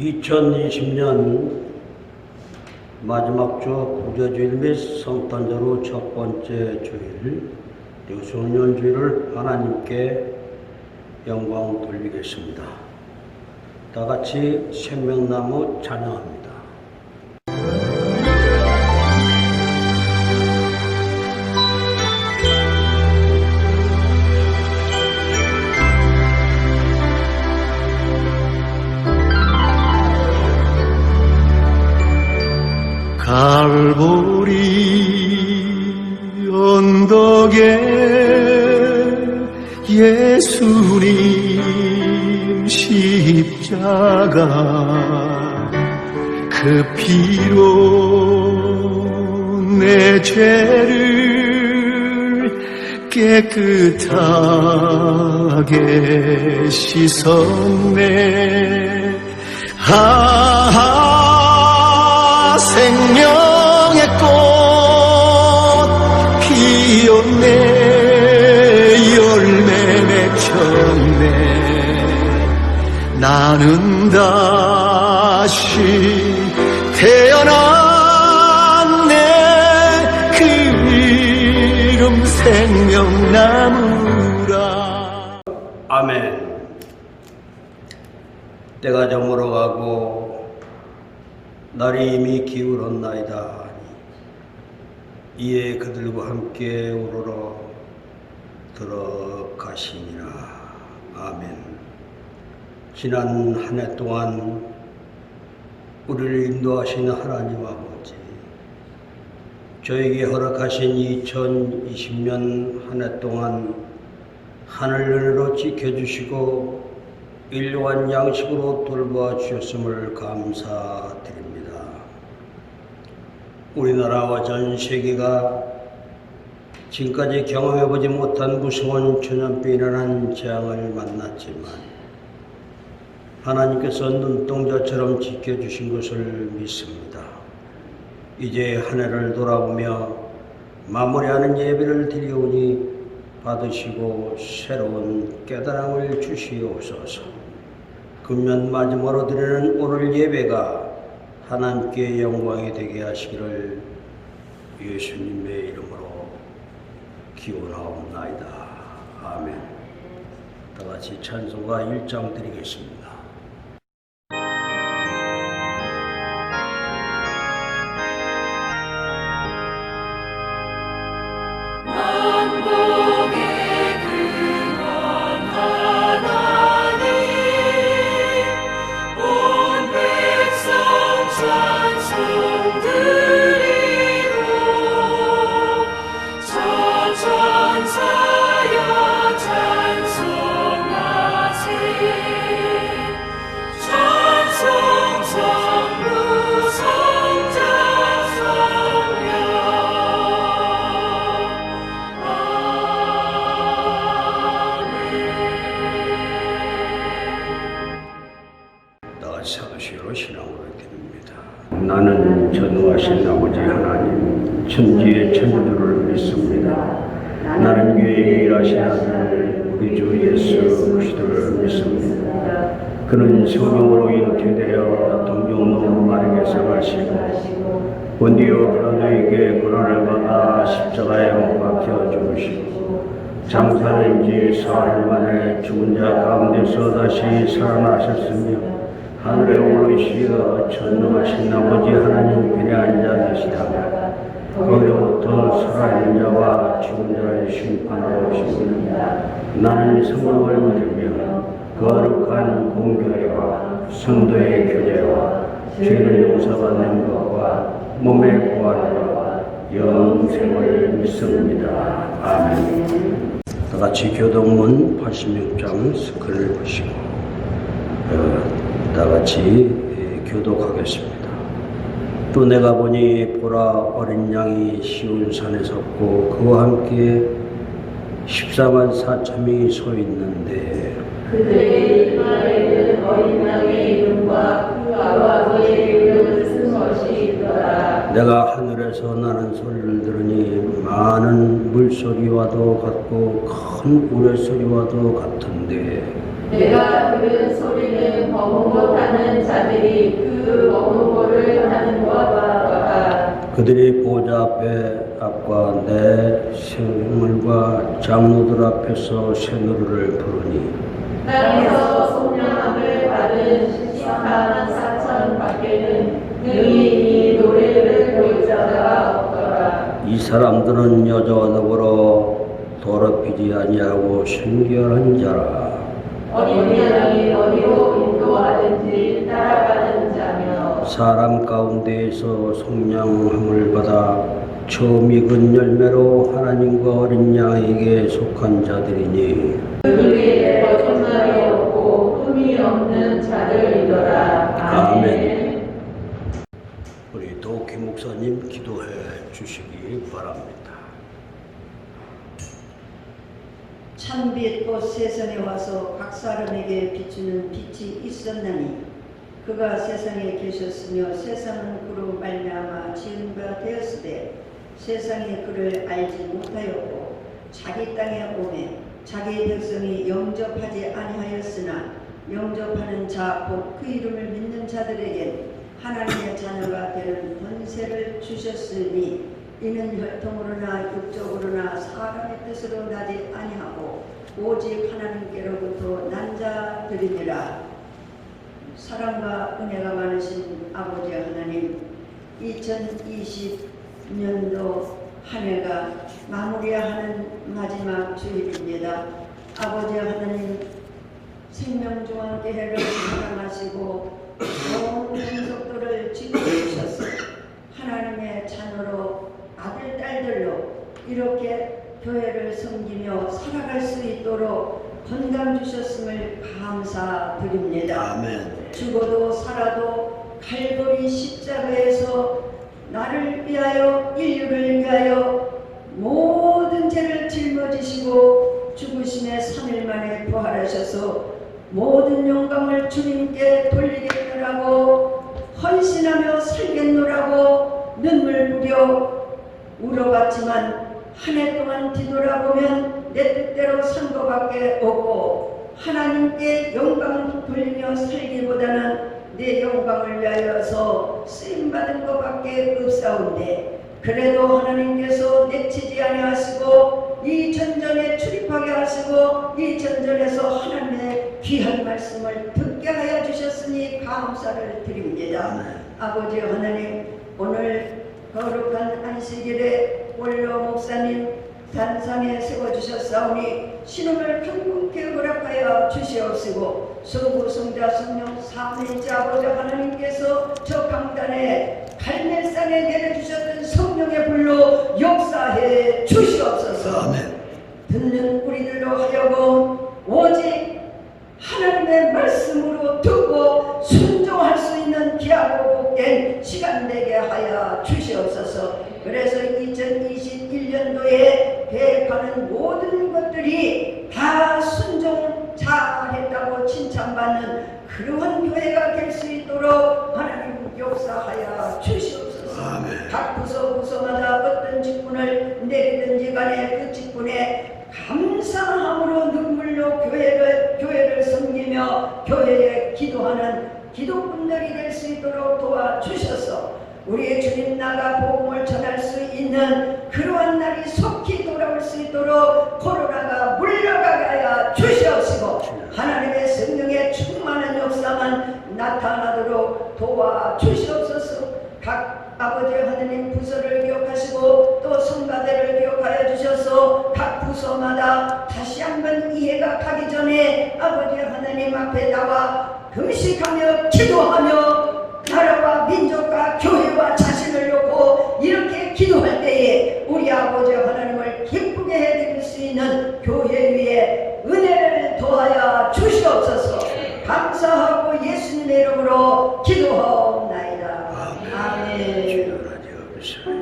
2020년 마지막 주 구제주일 및 성탄절 첫 번째 주일 유소년주일을 하나님께 영광 돌리겠습니다. 다 같이 생명나무 찬양합니다. 갈보리 언덕에 예수님 십자가 그 피로 내 죄를 깨끗하게 씻었네. 생명의 꽃 피었네. 열매 맺혔네. 나는 다시 태어났네. 그 이름 생명나무라. 아멘. 때가 저물어가고 날이 이미 기울었나이다. 이에 그들과 함께 우러러 들어가시니라. 아멘. 지난 한 해 동안 우리를 인도하시는 하나님 아버지, 저에게 허락하신 2020년 한 해 동안 하늘으로 지켜주시고 일용할 양식으로 돌봐 주셨음을 감사드립니다. 우리나라와 전 세계가 지금까지 경험해보지 못한 무서운 전염병이라는 재앙을 만났지만 하나님께서 눈동자처럼 지켜주신 것을 믿습니다. 이제 한 해를 돌아보며 마무리하는 예배를 드리오니 받으시고 새로운 깨달음을 주시옵소서. 금년 마지막으로 드리는 오늘 예배가 하나님께 영광이 되게 하시기를 예수님의 이름으로 기원하옵나이다. 아멘. 다같이 찬송가 1장 드리겠습니다. 사시로 신앙을 드립니다. 나는 전능하신 아버지 하나님, 천지의 천주를 믿습니다. 나는 교회에 일하신 아들 우리 주 예수 그리스도를 믿습니다. 그는 성령으로 잉태되어 동정노 마리아에서 나시고 본디오 빌라도에게 고난을 받아 십자가에 못 박혀 죽으시고 장사된 지 사흘 만에 죽은 자 가운데서 다시 살아나셨으며 하늘에 오르시어 전능하신 아버지 하나님 편에 앉아 계시다가 거기로부터 살아있는 자와 죽은 자를 심판하러 오시니라. 나는 성령을 믿으며 거룩한 공교회와 성도의 교제와 죄를 용서받는 것과 몸의 부활과 영생을 믿습니다. 아멘. 다같이 교동문 86장 스크린을 보시고 다같이 교독하겠습니다. 또 내가 보니 보라 어린 양이 시온산에 섰고 그와 함께 14만 4천이 서 있는데 그들의 이마에는 어린 양의 이름과 그 아버지의 이름을 쓴 것이 있더라. 내가 하늘에서 나는 소리를 들으니 많은 물소리와도 같고 큰 우레소리와도 같은데 내가 들은 소리는 범응못하는 자들이 그 범응고를 하는 것과 같아. 그들이 보좌 앞과 내 생물과 장로들 앞에서 새노래를 부르니 땅에서 속량함을 받은 14만 4천 밖에는 능히 이 노래를 배울 자가 없더라. 이 사람들은 여자와 더불어 더럽히지 아니하고 순결한 자라. 어린 양이 어디로 인도하든지 따라가는 자며 사람 가운데에서 속량함을 받아 처음 익은 열매로 하나님과 어린 양에게 속한 자들이니 그들에게 거짓말이 없고 흠이 없는 자들이더라. 아멘. 우리 도키 목사님 기도해 주시기 바랍니다. 참빛 곧 세상에 와서 각 사람에게 비추는 빛이 있었나니 그가 세상에 계셨으며 세상은 그로 말미암아 지은 바 되었으되 세상이 그를 알지 못하였고 자기 땅에 오매 자기 백성이 영접하지 아니하였으나 영접하는 자 곧 그 이름을 믿는 자들에게 하나님의 자녀가 되는 권세를 주셨으니 이는 혈통으로나 육적으로나 사람의 뜻으로 나지 아니하고 오직 하나님께로부터 난 자들이니라. 사랑과 은혜가 많으신 아버지 하나님, 2020년도 한 해가 마무리하는 마지막 주일입니다. 아버지 하나님, 생명중앙교회를 사랑하시고 좋은 종속도를 지켜주셔서 하나님의 자녀로 아들, 딸들로 이렇게 교회를 섬기며 살아갈 수 있도록 건강 주셨음을 감사드립니다. 아멘. 죽어도 살아도 갈보리 십자가에서 나를 위하여 인류를 위하여 모든 죄를 짊어지시고 죽으심의 3일 만에 부활하셔서 모든 영광을 주님께 돌리겠노라고 헌신하며 살겠노라고 눈물 뿌려 울어봤지만 한 해 동안 뒤돌아보면 내 뜻대로 산 것밖에 없고 하나님께 영광 돌리며 살기보다는 내 영광을 위하여서 쓰임받은 것밖에 없사온데 그래도 하나님께서 내치지 아니하시고 이 전전에 출입하게 하시고 이 전전에서 하나님의 귀한 말씀을 듣게 하여 주셨으니 감사를 드립니다. 아버지 하나님, 오늘 거룩한 안식일에 원로 목사님 단상에 세워주셨사오니 신음을 평균케 허락하여 주시옵시고 성부성자 성령 삼위일체 아버지 하나님께서 저 강단에 갈멜산에 내려주셨던 성령의 불로 역사해 주시옵소서. 아멘. 듣는 우리들로 하여금 오직 하나님의 말씀으로 듣고 순종할 수 있는 귀하고 복된 시간 되게 하여 주시옵소서. 그래서 2021년도에 계획하는 모든 것들이 다 순종 잘했다고 칭찬받는 그러한 교회가 될 수 있도록 하나님 역사하여 주시옵소서. 아멘. 각 부서마다 어떤 직분을 내리든지 간에 그 직분에 감사함으로 눈물로 교회를 섬기며 교회에 기도하는 기도꾼들이 될 수 있도록 도와주셔서 우리의 주님 나라 복음을 전할 수 있는 그러한 날이 속히 돌아올 수 있도록 코로나가 물러가게 하여 주시옵시고 하나님의 성령의 충만한 역사만 나타나도록 도와주시옵소서. 각 아버지 하나님 부서를 기억하시고 또 성가대를 기억하여 주셔서 각 부서마다 다시 한번 이해가 가기 전에 아버지 하나님 앞에 나와 금식하며 기도하며 나라와 민족과 교회와 자신을 놓고 이렇게 기도할 때에 우리 아버지 하나님을 기쁘게 해드릴 수 있는 교회 위에 은혜를 더하여 주시옵소서. 감사하고 예수님의 이름으로 기도하옵나이다. 아멘. 주여,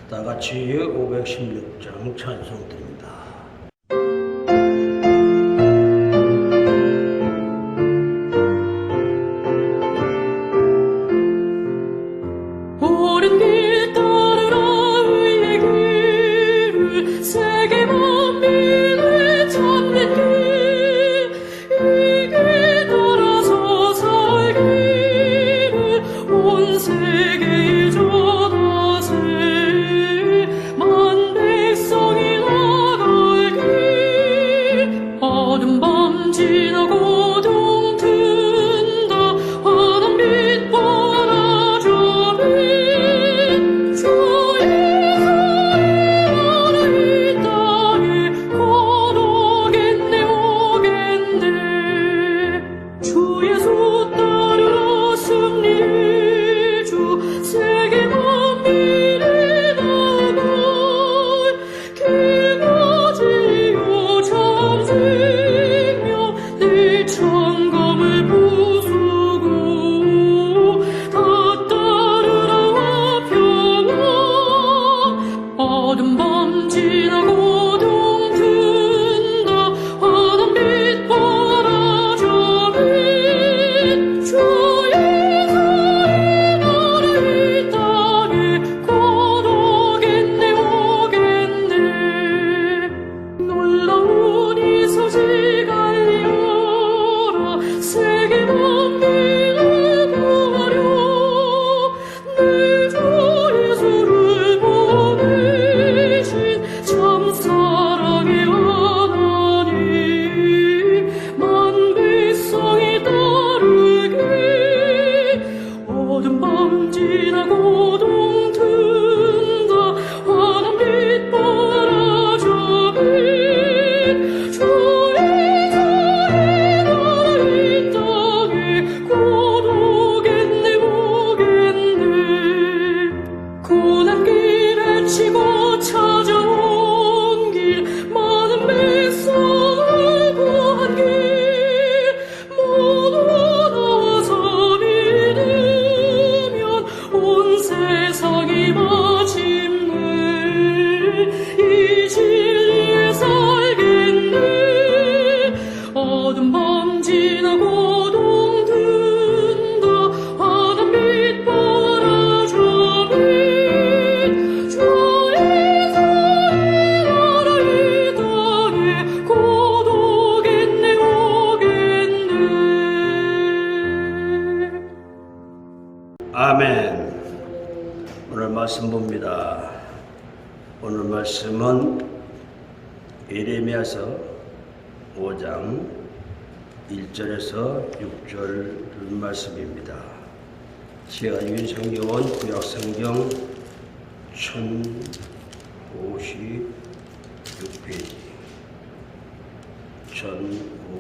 다 같이 516장 찬송 드립니다. 옳은 길 따르라 의의 길을 세계 만민을 찾는 길 이 길 따라서 살기를 온 세계에 전하세 만 백성이 나갈 길 어둠 밤 지나고 동 튼다 환한 빛 보라져 주 예수 따르라 승리의 주 세계 만민에 나갈 길가 진리요 참 생명 내 천검을 부수고 다 따르라 평화 어둠 밤 지나고 동 튼다 환한 빛 보라져 주의 사의 나라 이 땅에 곧 오겠네 오겠네 놀라운 이 소식 알리어라 세계 만민을 구하려 내 주 예수를 보내신 참 사랑의 하나님 만 백성이 따르게 어둠 밤 지나고 동 튼다 환한 빛 보라져 주의 사의 나라 이 땅에 곧 오겠네 오겠네 고난 길 헤치고 찾아온 길 많은 백성을 구한 길 모두 나와서 믿으면 온 세상이 마침내 이 진리에 살겠네 어둠 밤 지나고 동 튼다 환한 빛 보라져 주의 사의 나라 이 땅에 곧 오겠네 오겠네 아멘. 오늘 말씀 봅니다. 오늘 말씀은 예레미야서 5장 1절에서 6절 말씀입니다. 제가 읽은 성경은 구약성경 1056페이지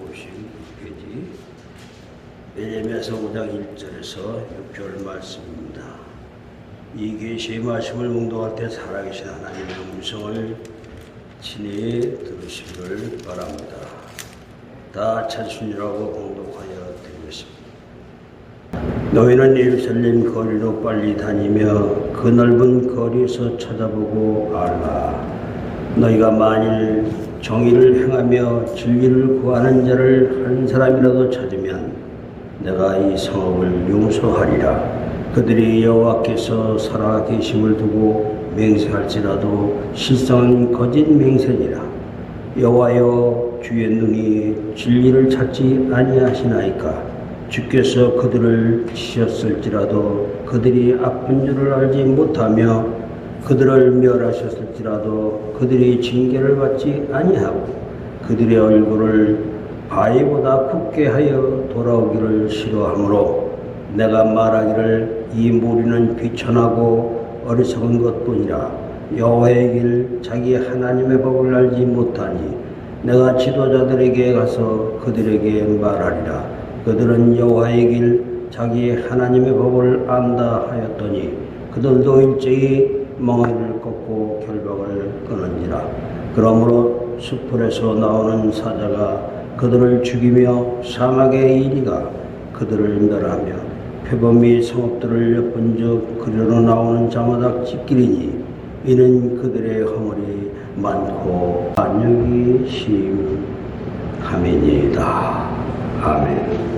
1056페이지 예레미야서 5장 1절에서 6절 말씀입니다. 이 계시의 말씀을 묵독할 때 살아계신 하나님의 음성을 친히 들으시기를 바랍니다. 다 찬순이라고 봉독하여 드리겠습니다. 너희는 예루살렘 거리로 빨리 다니며 그 넓은 거리에서 쳐다보고 알라. 너희가 만일 정의를 행하며 진리를 구하는 자를 한 사람이라도 찾으면 내가 이 성읍을 용서하리라. 그들이 여호와께서 살아계심을 두고 맹세할지라도 실상은 거짓 맹세니라. 여호와여 주의 눈이 진리를 찾지 아니하시나이까. 주께서 그들을 치셨을지라도 그들이 아픈 줄을 알지 못하며 그들을 멸하셨을지라도 그들이 징계를 받지 아니하고 그들의 얼굴을 바위보다 굽게 하여 돌아오기를 싫어하므로 내가 말하기를 이 무리는 비천하고 어리석은 것뿐이라. 여호와의 길 자기 하나님의 법을 알지 못하니 내가 지도자들에게 가서 그들에게 말하리라. 그들은 여호와의 길 자기 하나님의 법을 안다 하였더니 그들도 일제히 멍에를 꺾고 결박을 끊은지라. 그러므로 수풀에서 나오는 사자가 그들을 죽이며 사막의 이리가 그들을 멸하며 표범이 성읍들을 엿본즉 그리로 나오는 자마다 찢기리니 이는 그들의 허물이 많고 반역이 심함이니이다. 아멘.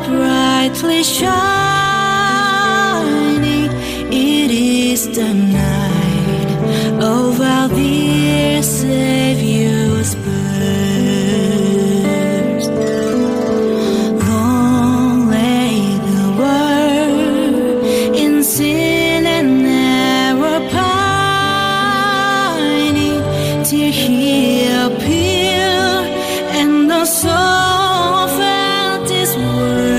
brightly shining. It is the night of our dear Savior's birth. Long lay the world in sin and error pining, till He appeared, and the soul felt His word.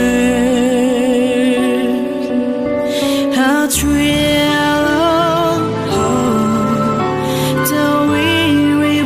How thrill of hope the weary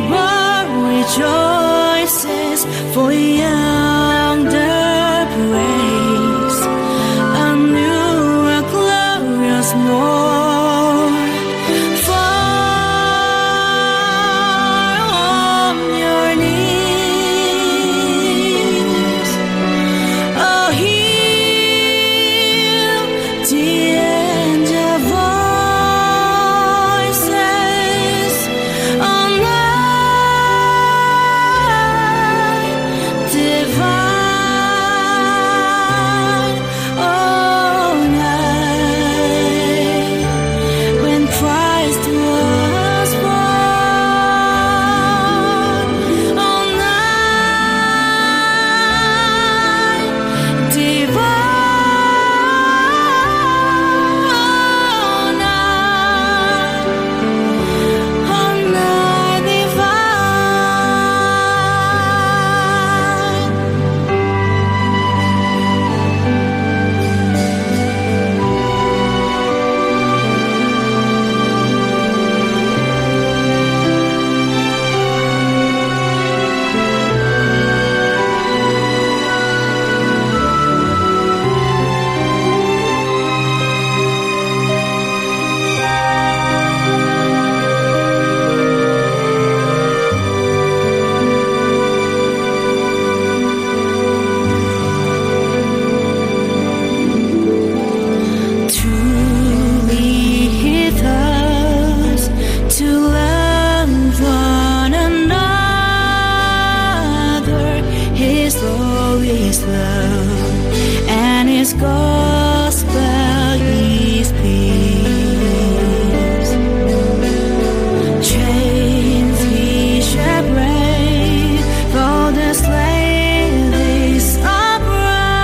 is love, and His gospel is peace. Chains He shall break, for the slave is a brother,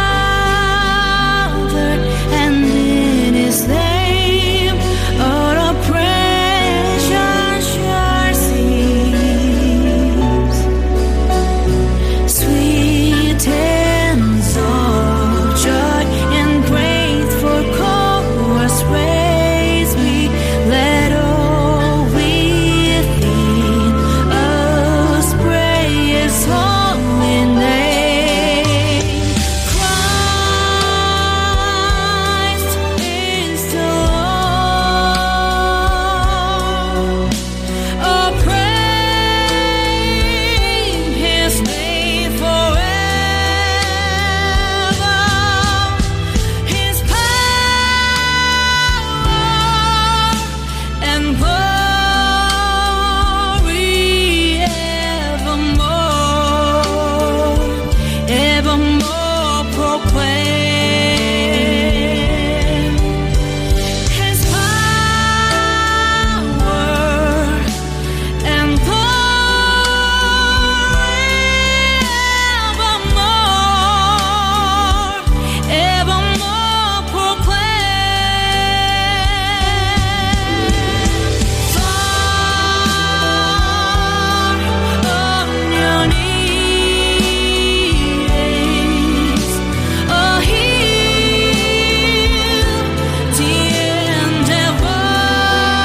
and in His name all oppression shall cease. Sweet hymns of joy and grateful chorus praise we, let all within us praise His holy name. Christ is the Lord. Oh, praise His name forever. His power and glory evermore, evermore proclaim. His power and glory evermore proclaim. Far on your knees, oh, hear the angel voices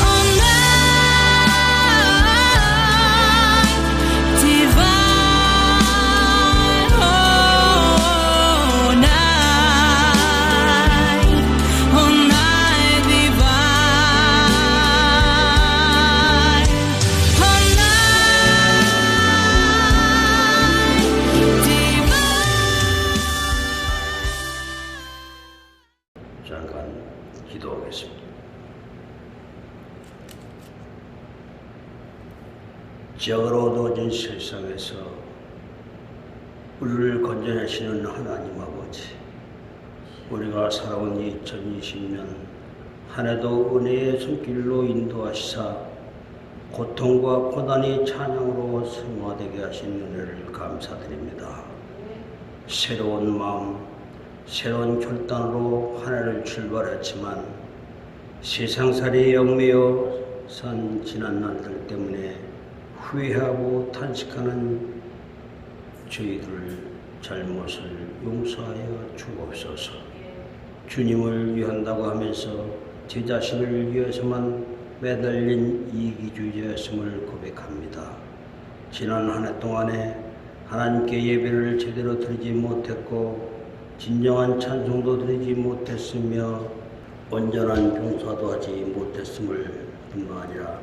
on night divine, oh, night divine, oh, night divine. 잠깐 기도하겠습니다. 지역으로 어두워진 세상에서 우리를 건져내시는 하나님 아버지, 우리가 살아온 2020년 한 해도 은혜의 손길로 인도하시사 고통과 고난이 찬양으로 승화되게 하신 은혜를 감사드립니다. 새로운 마음, 새로운 결단으로 한 해를 출발했지만 세상살이에 얽매여 산 지난 날들 때문에 후회하고 탄식하는 저희들 잘못을 용서하여 주옵소서. 주님을 위한다고 하면서 제 자신을 위해서만 매달린 이기주의자였음을 고백합니다. 지난 한 해 동안에 하나님께 예배를 제대로 드리지 못했고 진정한 찬송도 드리지 못했으며 온전한 봉사도 하지 못했음을 뿐만 아니라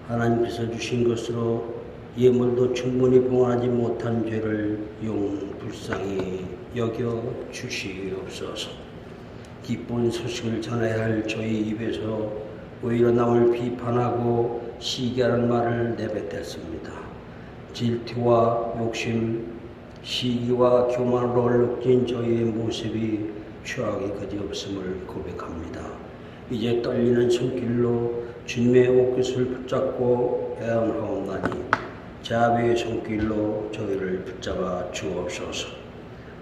하나님께서 주신 것으로 예물도 충분히 봉헌하지 못한 죄를 용불쌍히 여겨 주시옵소서. 기쁜 소식을 전해야 할 저희 입에서 오히려 남을 비판하고 시기하는 말을 내뱉었습니다. 질투와 욕심, 시기와 교만으로 얼룩진 저희의 모습이 추하기 그지없음을 고백합니다. 이제 떨리는 손길로 주님의 옷깃을 붙잡고 애원하옵나니 자비의 손길로 저희를 붙잡아 주옵소서.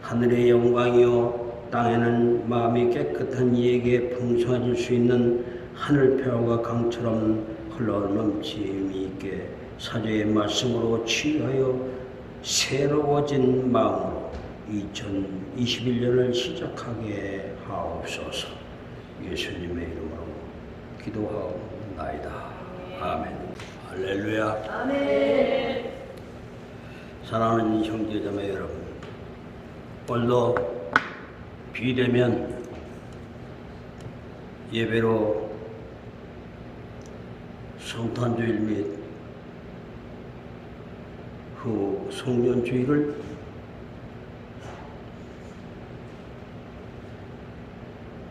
하늘의 영광이여 땅에는 마음이 깨끗한 이에게 풍성해질 수 있는 하늘표와 강처럼 흘러넘침이 있게 사죄의 말씀으로 치유하여 새로워진 마음으로 2021년을 시작하게 하옵소서. 예수님의 이름으로 기도하옵나이다. 아멘. 할렐루야. 아멘. 사랑하는 형제자매 여러분, 오늘도 비되면 예배로 성탄주일 및 후 송년주일을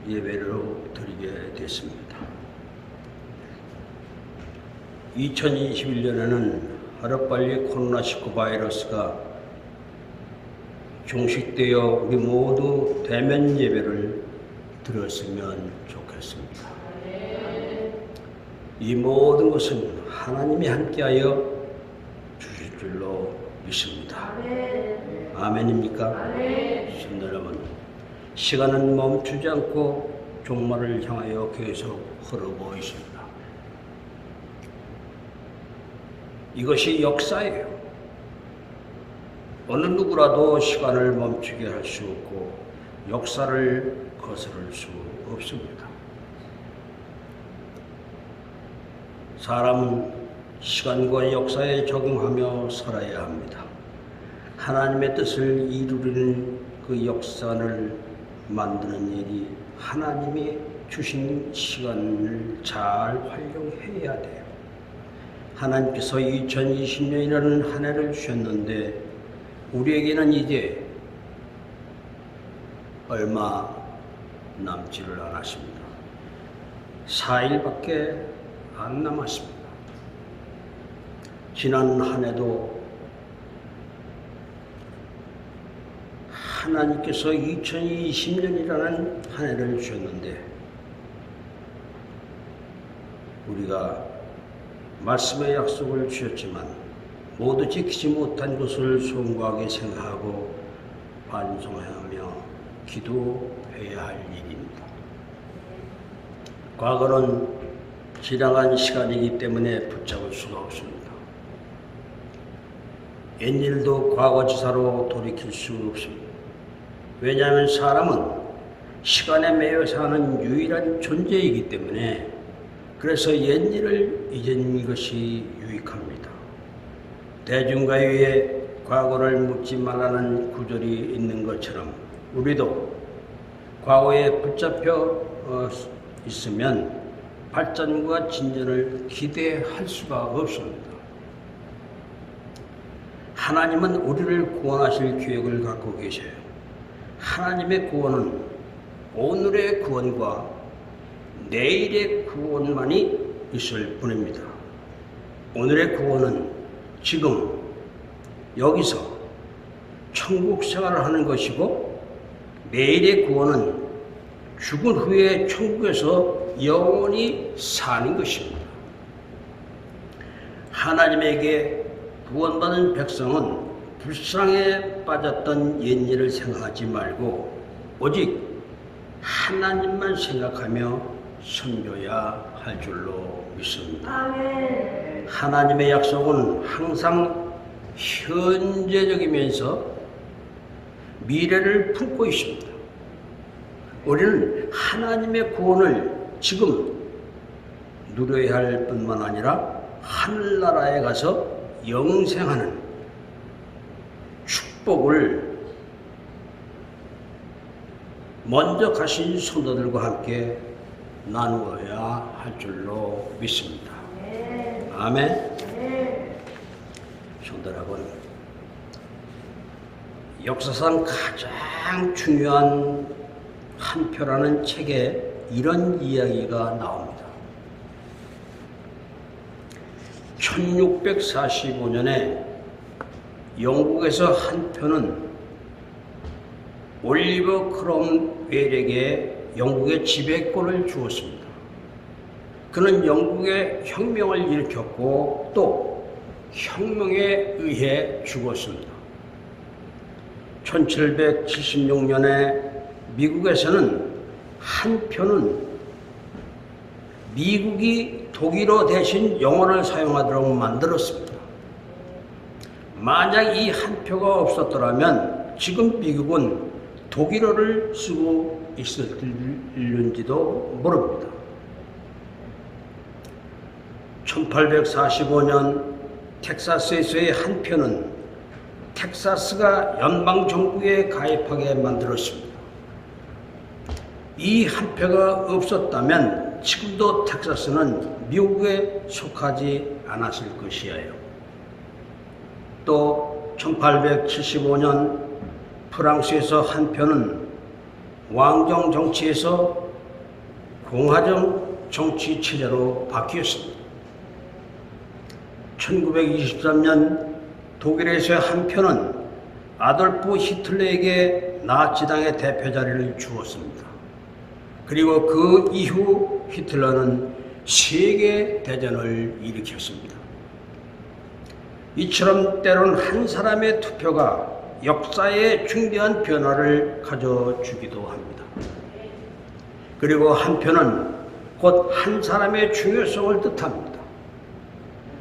예배로 드리게 됐습니다. 2021년에는 하루빨리 코로나19 바이러스가 종식되어 우리 모두 대면 예배를 드렸으면 좋겠습니다. 이 모든 것은 하나님이 함께하여 주실 줄로 믿습니다. 아멘입니까? 성도 여러분, 시간은 멈추지 않고 종말을 향하여 계속 흐르고 있습니다. 이것이 역사예요. 어느 누구라도 시간을 멈추게 할 수 없고 역사를 거스를 수 없습니다. 사람은 시간과 역사에 적응하며 살아야 합니다. 하나님의 뜻을 이루는 그 역사를 만드는 일이 하나님이 주신 시간을 잘 활용해야 돼요. 하나님께서 2020년이라는 한 해를 주셨는데 우리에게는 이제 얼마 남지를 않았습니다. 4일밖에 안 남았습니다. 지난 한 해도 하나님께서 2020년이라는 한 해를 주셨는데 우리가 말씀의 약속을 주셨지만 모두 지키지 못한 것을 송구하게 생각하고 반성하며 기도해야 할 일입니다. 과거는 지나간 시간이기 때문에 붙잡을 수가 없습니다. 옛일도 과거지사로 돌이킬 수 없습니다. 왜냐하면 사람은 시간에 매여 사는 유일한 존재이기 때문에 그래서 옛일을 잊은 것이 유익합니다. 대중가요에 과거를 묻지 말라는 구절이 있는 것처럼 우리도 과거에 붙잡혀 있으면 발전과 진전을 기대할 수가 없습니다. 하나님은 우리를 구원하실 계획을 갖고 계셔요. 하나님의 구원은 오늘의 구원과 내일의 구원만이 있을 뿐입니다. 오늘의 구원은 지금 여기서 천국 생활을 하는 것이고 내일의 구원은 죽은 후에 천국에서 영원히 사는 것입니다. 하나님에게 구원받은 백성은 불상에 빠졌던 옛일을 생각하지 말고 오직 하나님만 생각하며 섬겨야 할 줄로 믿습니다. 아멘. 하나님의 약속은 항상 현재적이면서 미래를 품고 있습니다. 우리는 하나님의 구원을 지금 누려야 할 뿐만 아니라 하늘나라에 가서 영생하는 축복을 먼저 가신 성도들과 함께 나누어야 할 줄로 믿습니다. 아멘. 성도 여러분, 역사상 가장 중요한 한 표라는 책에 이런 이야기가 나옵니다. 1645년에 영국에서 한 표는 올리버 크롬웰에게 영국의 지배권을 주었습니다. 그는 영국의 혁명을 일으켰고 또 혁명에 의해 죽었습니다. 1776년에 미국에서는 한 표는 미국이 독일어 대신 영어를 사용하도록 만들었습니다. 만약 이 한 표가 없었더라면 지금 미국은 독일어를 쓰고 있을는지도 모릅니다. 1845년 텍사스에서의 한 표는 텍사스가 연방정부에 가입하게 만들었습니다. 이 한 표가 없었다면 지금도 텍사스는 미국에 속하지 않았을 것이에요. 또 1875년 프랑스에서 한 표는 왕정 정치에서 공화정 정치 체제로 바뀌었습니다. 1923년 독일에서의 한 편은 아돌프 히틀러에게 나치당의 대표 자리를 주었습니다. 그리고 그 이후 히틀러는 세계 대전을 일으켰습니다. 이처럼 때론 한 사람의 투표가 역사에 중대한 변화를 가져주기도 합니다. 그리고 한편은 곧 한 사람의 중요성을 뜻합니다.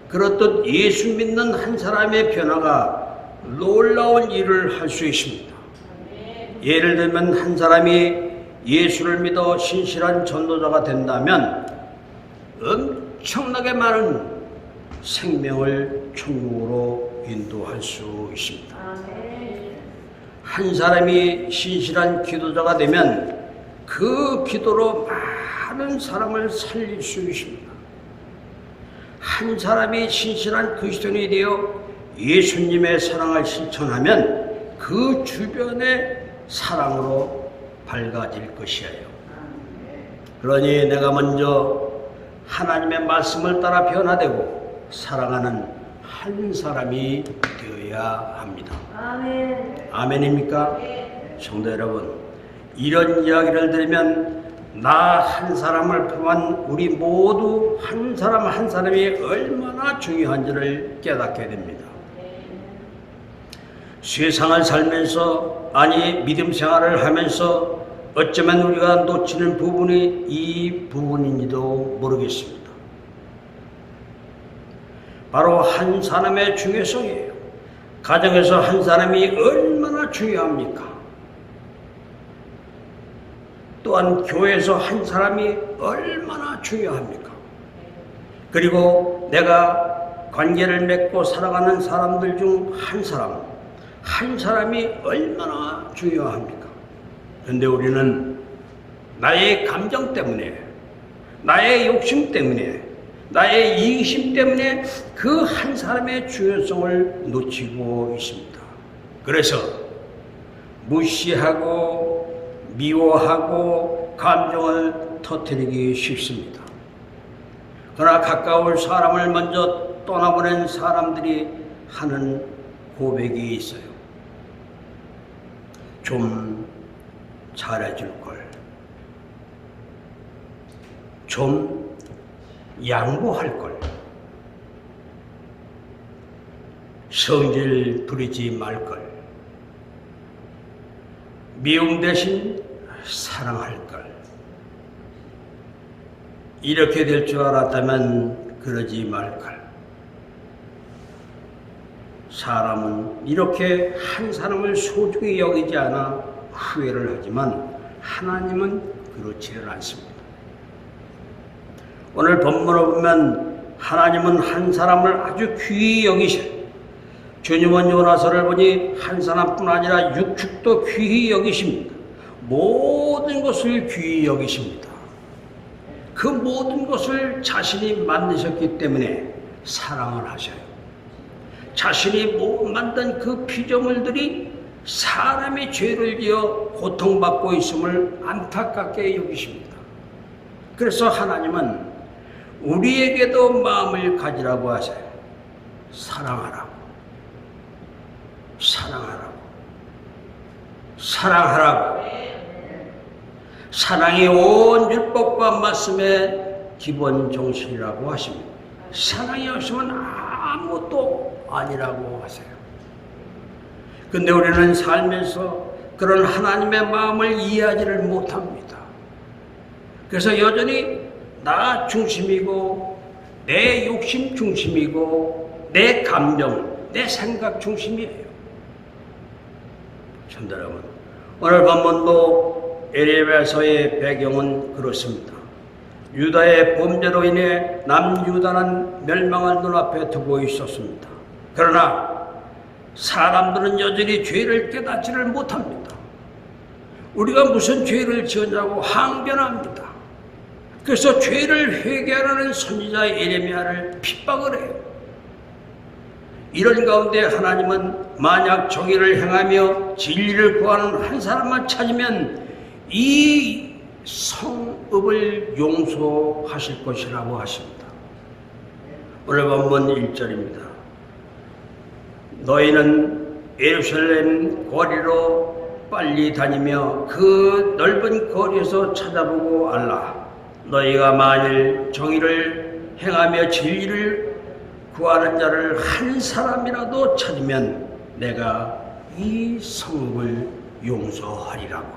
그렇듯 예수 믿는 한 사람의 변화가 놀라운 일을 할 수 있습니다. 예를 들면 한 사람이 예수를 믿어 신실한 전도자가 된다면 엄청나게 많은 생명을 천국으로 인도할 수 있습니다. 한 사람이 신실한 기도자가 되면 그 기도로 많은 사람을 살릴 수 있습니다. 한 사람이 신실한 그리스도인이 되어 예수님의 사랑을 실천하면 그 주변의 사랑으로 밝아질 것이에요. 그러니 내가 먼저 하나님의 말씀을 따라 변화되고 사랑하는 한 사람이 되어야 합니다. 아멘입니까? 성도 여러분, 이런 이야기를 들으면 나 한 사람을 포함한 우리 모두 한 사람 한 사람이 얼마나 중요한지를 깨닫게 됩니다. 세상을 살면서, 아니 믿음 생활을 하면서 어쩌면 우리가 놓치는 부분이 이 부분인지도 모르겠습니다. 바로 한 사람의 중요성이에요. 가정에서 한 사람이 얼마나 중요합니까? 또한 교회에서 한 사람이 얼마나 중요합니까? 그리고 내가 관계를 맺고 살아가는 사람들 중 한 사람이 얼마나 중요합니까? 그런데 우리는 나의 감정 때문에, 나의 욕심 때문에, 나의 이기심 때문에 그 한 사람의 중요성을 놓치고 있습니다. 그래서 무시하고 미워하고 감정을 터뜨리기 쉽습니다. 그러나 가까운 사람을 먼저 떠나보낸 사람들이 하는 고백이 있어요. 좀 잘해줄 걸, 좀 양보할 걸, 성질 부리지 말 걸, 미움 대신 사랑할 걸. 이렇게 될 줄 알았다면 그러지 말 걸. 사람은 이렇게 한 사람을 소중히 여기지 않아 후회를 하지만 하나님은 그렇지는 않습니다. 오늘 본문을 보면 하나님은 한 사람을 아주 귀히 여기셔요. 주님은 요나서를 보니 한 사람뿐 아니라 육축도 귀히 여기십니다. 모든 것을 귀히 여기십니다. 그 모든 것을 자신이 만드셨기 때문에 사랑을 하셔요. 자신이 만든 그 피조물들이 사람이 죄를 지어 고통받고 있음을 안타깝게 여기십니다. 그래서 하나님은 우리에게도 마음을 가지라고 하세요. 사랑하라고. 사랑하라고. 사랑하라고. 사랑이 온 율법과 말씀의 기본 정신이라고 하십니다. 사랑이 없으면 아무것도 아니라고 하세요. 근데 우리는 살면서 그런 하나님의 마음을 이해하지를 못합니다. 그래서 여전히 나 중심이고 내 욕심 중심이고 내 감정, 내 생각 중심이에요. 성도 여러분, 오늘 본문도 에레미야서의 배경은 그렇습니다. 유다의 범죄로 인해 남유다는 멸망을 눈앞에 두고 있었습니다. 그러나 사람들은 여전히 죄를 깨닫지를 못합니다. 우리가 무슨 죄를 지었냐고 항변합니다. 그래서 죄를 회개하라는 선지자 에레미야를 핍박을 해요. 이런 가운데 하나님은 만약 정의를 행하며 진리를 구하는 한 사람만 찾으면 이 성읍을 용서하실 것이라고 하십니다. 오늘 본문 1절입니다. 너희는 예루살렘 거리로 빨리 다니며 그 넓은 거리에서 찾아보고 알라. 너희가 만일 정의를 행하며 진리를 구하는 자를 한 사람이라도 찾으면 내가 이 성읍을 용서하리라고.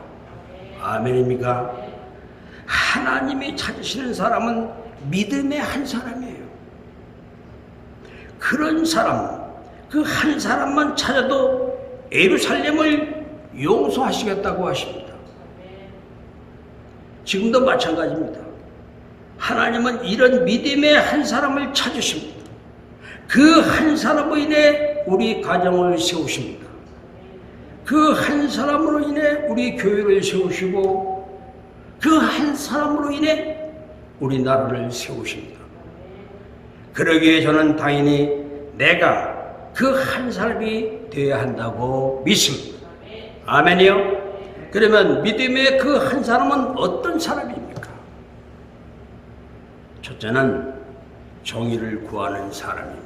아멘입니까? 하나님이 찾으시는 사람은 믿음의 한 사람이에요. 그런 사람, 그 한 사람만 찾아도 예루살렘을 용서하시겠다고 하십니다. 지금도 마찬가지입니다. 하나님은 이런 믿음의 한 사람을 찾으십니다. 그 한 사람으로 인해 우리 가정을 세우십니다. 그 한 사람으로 인해 우리 교회를 세우시고 그 한 사람으로 인해 우리나라를 세우십니다. 그러기에 저는 당연히 내가 그 한 사람이 되어야 한다고 믿습니다. 아멘이요? 그러면 믿음의 그 한 사람은 어떤 사람입니까? 첫째는 정의를 구하는 사람입니다.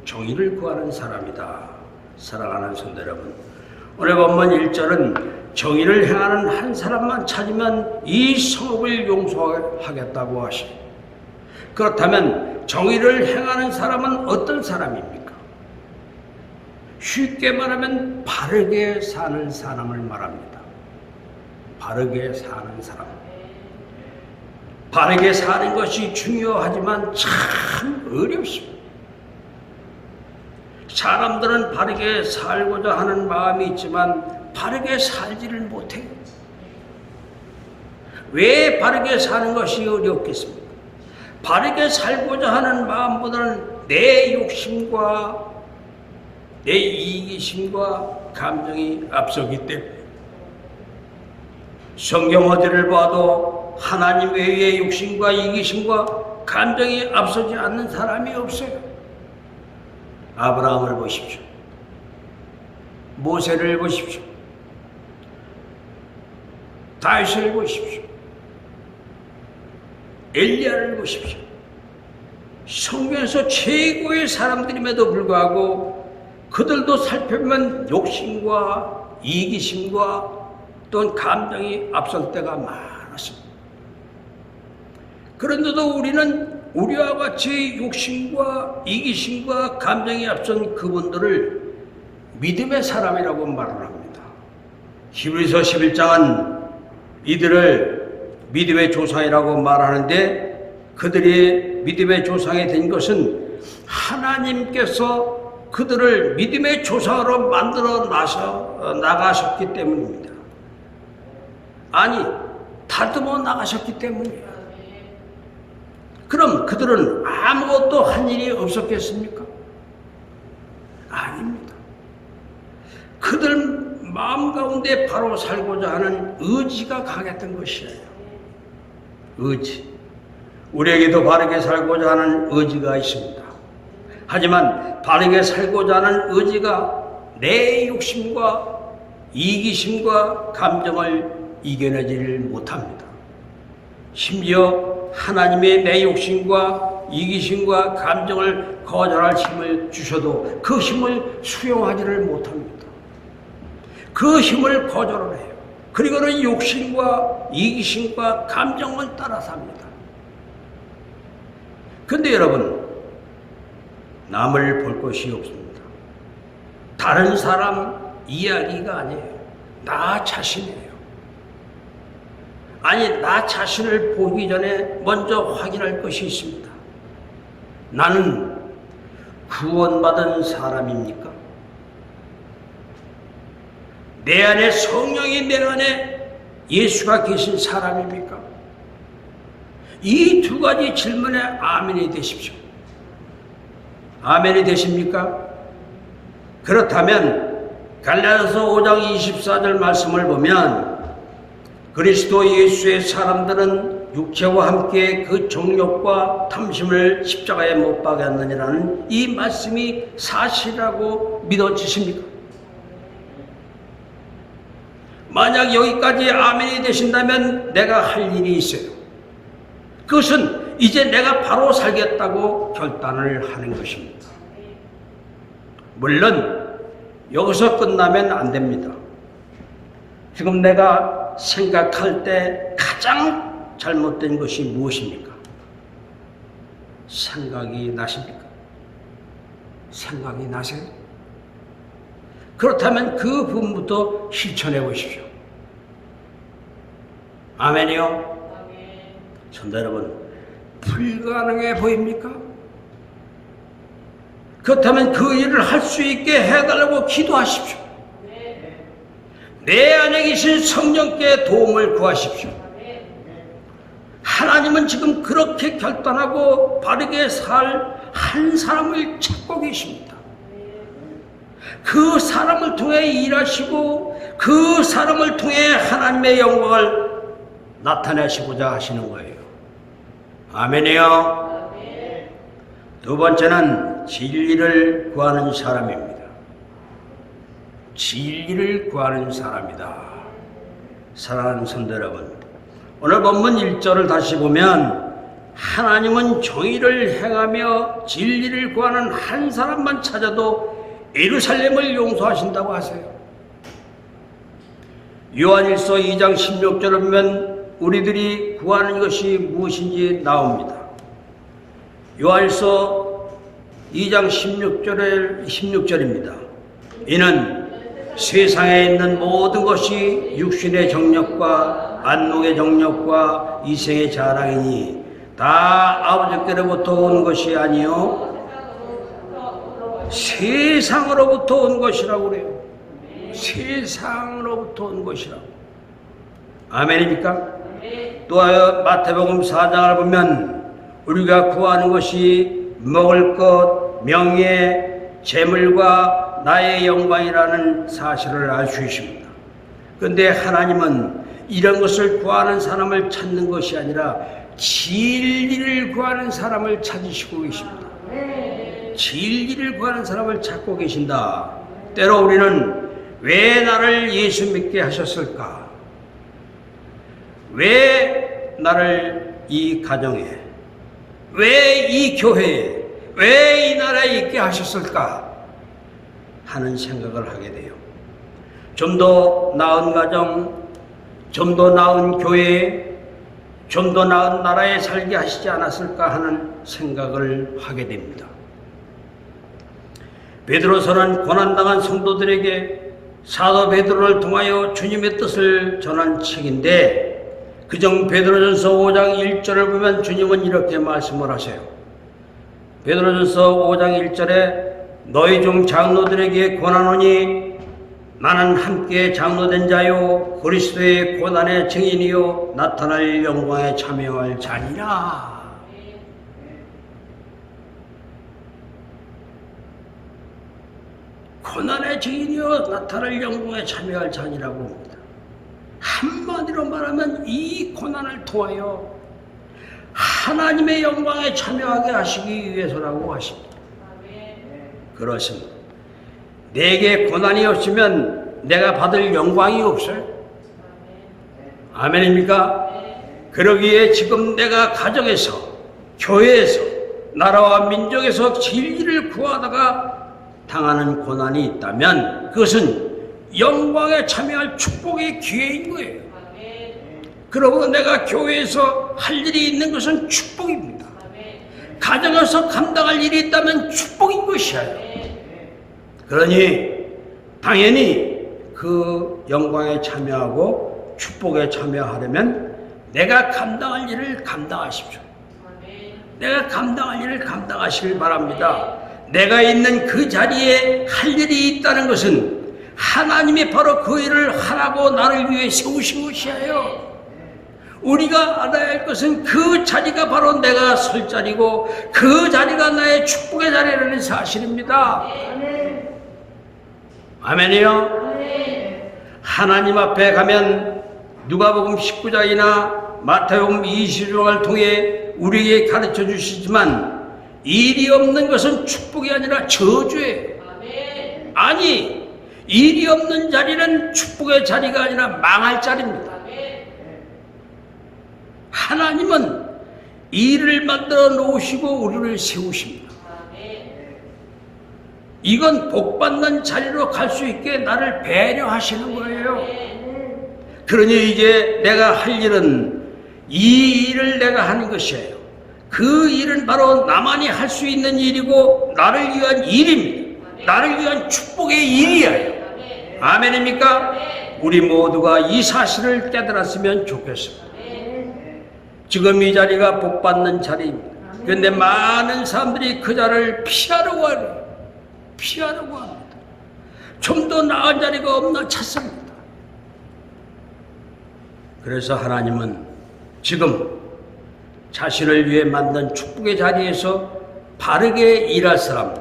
정의를 구하는 사람이다. 사랑하는 성도 여러분, 오늘 본문 1절은 정의를 행하는 한 사람만 찾으면 이 성읍을 용서하겠다고 하십니다. 그렇다면 정의를 행하는 사람은 어떤 사람입니까? 쉽게 말하면 바르게 사는 사람을 말합니다. 바르게 사는 사람. 바르게 사는 것이 중요하지만 참 어렵습니다. 사람들은 바르게 살고자 하는 마음이 있지만 바르게 살지를 못해요. 왜 바르게 사는 것이 어렵겠습니까? 바르게 살고자 하는 마음보다는 내 욕심과 내 이기심과 감정이 앞서기 때문에 성경 어디를 봐도 하나님 외에 욕심과 이기심과 감정이 앞서지 않는 사람이 없어요. 아브라함을 보십시오. 모세를 보십시오. 다윗을 보십시오. 엘리야를 보십시오. 성경에서 최고의 사람들임에도 불구하고 그들도 살펴보면 욕심과 이기심과 또는 감정이 앞설 때가 많았습니다. 그런데도 우리는 우리와 같이 욕심과 이기심과 감정이 앞선 그분들을 믿음의 사람이라고 말을 합니다. 히브리서 11장은 이들을 믿음의 조상이라고 말하는데 그들이 믿음의 조상이 된 것은 하나님께서 그들을 믿음의 조상으로 만들어 나가셨기 때문입니다. 아니, 다듬어 나가셨기 때문이에요. 그럼 그들은 아무것도 한 일이 없었겠습니까? 아닙니다. 그들 마음 가운데 바로 살고자 하는 의지가 강했던 것이에요. 의지. 우리에게도 바르게 살고자 하는 의지가 있습니다. 하지만 바르게 살고자 하는 의지가 내 욕심과 이기심과 감정을 이겨내지를 못합니다. 심지어 하나님의 내 욕심과 이기심과 감정을 거절할 힘을 주셔도 그 힘을 수용하지를 못합니다. 그 힘을 거절을 해요. 그리고는 욕심과 이기심과 감정을 따라 삽니다. 근데 여러분, 남을 볼 것이 없습니다. 다른 사람 이야기가 아니에요. 나 자신이에요. 아니, 나 자신을 보기 전에 먼저 확인할 것이 있습니다. 나는 구원받은 사람입니까? 내 안에 성령이 내 안에 예수가 계신 사람입니까? 이 두 가지 질문에 아멘이 되십시오. 아멘이 되십니까? 그렇다면 갈라디아서 5장 24절 말씀을 보면 그리스도 예수의 사람들은 육체와 함께 그 정욕과 탐심을 십자가에 못 박았느니라는 이 말씀이 사실이라고 믿어지십니까? 만약 여기까지 아멘이 되신다면 내가 할 일이 있어요. 그것은 이제 내가 바로 살겠다고 결단을 하는 것입니다. 물론 여기서 끝나면 안 됩니다. 지금 내가 생각할 때 가장 잘못된 것이 무엇입니까? 생각이 나십니까? 생각이 나세요? 그렇다면 그 부분부터 실천해 보십시오. 아멘이요? 성도 여러분, 불가능해 보입니까? 그렇다면 그 일을 할 수 있게 해달라고 기도하십시오. 내 안에 계신 성령께 도움을 구하십시오. 하나님은 지금 그렇게 결단하고 바르게 살 한 사람을 찾고 계십니다. 그 사람을 통해 일하시고 그 사람을 통해 하나님의 영광을 나타내시고자 하시는 거예요. 아멘이요. 두 번째는 진리를 구하는 사람입니다. 진리를 구하는 사람이다. 사랑하는 성도 여러분, 오늘 본문 1절을 다시 보면 하나님은 정의를 행하며 진리를 구하는 한 사람만 찾아도 예루살렘을 용서하신다고 하세요. 요한일서 2장 16절을 보면 우리들이 구하는 것이 무엇인지 나옵니다. 요한일서 2장 16절입니다. 이는 세상에 있는 모든 것이 육신의 정욕과 안목의 정욕과 이생의 자랑이니 다 아버지께로부터 온 것이 아니요 세상으로부터 온 것이라고 그래요. 세상으로부터 온 것이라고. 아멘입니까? 또하여 마태복음 4장을 보면 우리가 구하는 것이 먹을 것, 명예, 재물과 나의 영광이라는 사실을 알 수 있습니다. 그런데 하나님은 이런 것을 구하는 사람을 찾는 것이 아니라 진리를 구하는 사람을 찾으시고 계십니다. 진리를 구하는 사람을 찾고 계신다. 때로 우리는 왜 나를 예수 믿게 하셨을까? 왜 나를 이 가정에, 왜 이 교회에, 왜 이 나라에 있게 하셨을까? 하는 생각을 하게 돼요. 좀 더 나은 가정, 좀 더 나은 교회, 좀 더 나은 나라에 살게 하시지 않았을까 하는 생각을 하게 됩니다. 베드로서는 고난당한 성도들에게 사도 베드로를 통하여 주님의 뜻을 전한 책인데 그중 베드로전서 5장 1절을 보면 주님은 이렇게 말씀을 하세요. 베드로전서 5장 1절에 너희 중 장로들에게 권하노니 나는 함께 장로된 자요 그리스도의 고난의 증인이요 나타날 영광에 참여할 자니라. 고난의 증인이요 나타날 영광에 참여할 자니라고 합니다. 한마디로 말하면 이 고난을 통하여 하나님의 영광에 참여하게 하시기 위해서라고 하십니다. 그렇습니다. 내게 고난이 없으면 내가 받을 영광이 없어요. 아멘입니까? 그러기에 지금 내가 가정에서, 교회에서, 나라와 민족에서 진리를 구하다가 당하는 고난이 있다면 그것은 영광에 참여할 축복의 기회인 거예요. 그러고 내가 교회에서 할 일이 있는 것은 축복입니다. 가정에서 감당할 일이 있다면 축복인 것이에요. 그러니 당연히 그 영광에 참여하고 축복에 참여하려면 내가 감당할 일을 감당하십시오. 내가 감당할 일을 감당하시길 바랍니다. 내가 있는 그 자리에 할 일이 있다는 것은 하나님이 바로 그 일을 하라고 나를 위해 세우신 것이에요. 우리가 알아야 할 것은 그 자리가 바로 내가 설 자리고 그 자리가 나의 축복의 자리라는 사실입니다. 아멘이요? 하나님 앞에 가면 누가복음 19장이나 마태복음 20장을 통해 우리에게 가르쳐 주시지만 일이 없는 것은 축복이 아니라 저주예요. 아니, 일이 없는 자리는 축복의 자리가 아니라 망할 자리입니다. 하나님은 일을 만들어 놓으시고 우리를 세우십니다. 이건 복받는 자리로 갈 수 있게 나를 배려하시는 거예요. 그러니 이제 내가 할 일은 이 일을 내가 하는 것이에요. 그 일은 바로 나만이 할 수 있는 일이고 나를 위한 일입니다. 나를 위한 축복의 일이에요. 아멘입니까? 우리 모두가 이 사실을 깨달았으면 좋겠습니다. 지금 이 자리가 복받는 자리입니다. 그런데 많은 사람들이 그 자리를 피하려고 합니다. 좀 더 나은 자리가 없나 찾습니다. 그래서 하나님은 지금 자신을 위해 만든 축복의 자리에서 바르게 일할 사람,